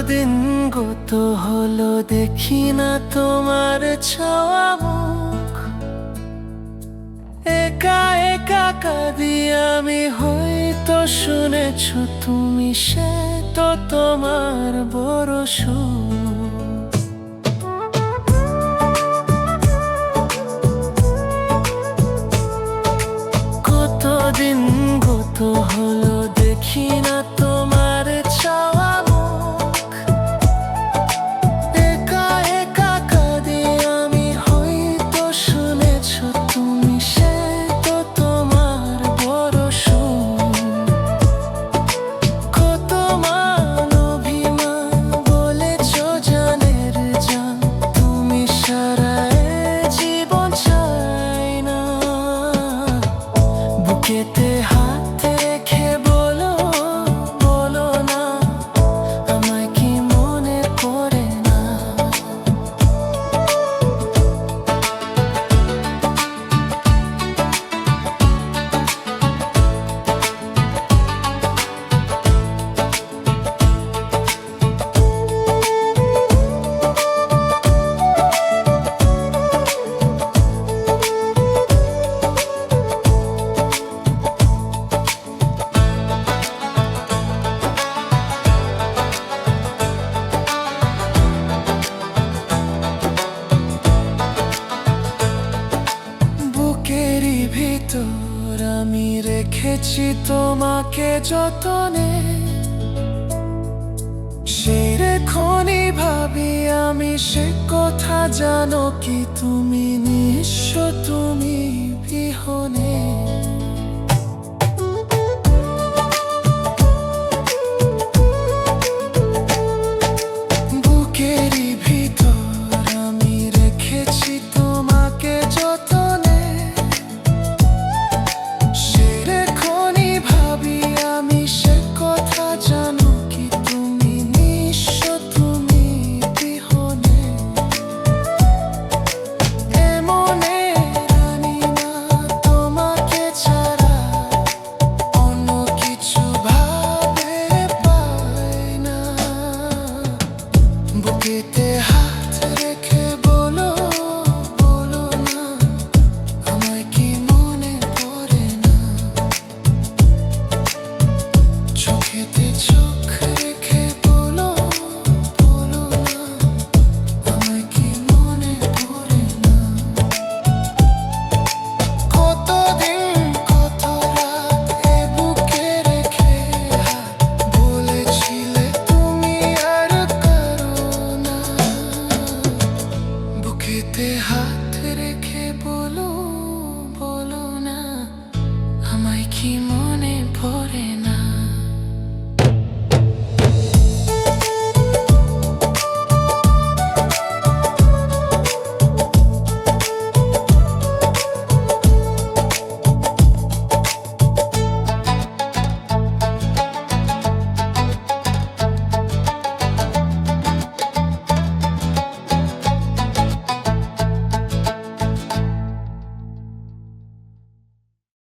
দিন গত হলো দেখি না তোমার ছাওয়া মুখ, একা একা কাঁদি আমি, হয়তো শুনেছ তুমি সে তো তোমার বড় সুখ। কতদিন গত হলো দেখি না তোমার ছাওয়া মুখ, একা একা কাঁদি আমি, হয়তো শুনেছ তুমি সে তো তোমার বড় সুখ। কত মান অভিমান বলেছ জানের জান, তুমি সারা জীবন চাই না। বুকেতে হাত রেখে বলো বলো না, আমায় কি মনে পড়ে না? বুকেরই ভিতর আমি রেখেছি তোমাকে যতনে, সেই রেখনি ভাবি আমি, সে কথা জানো কি তুমি? নিঃস্ব তুমি বিহনে।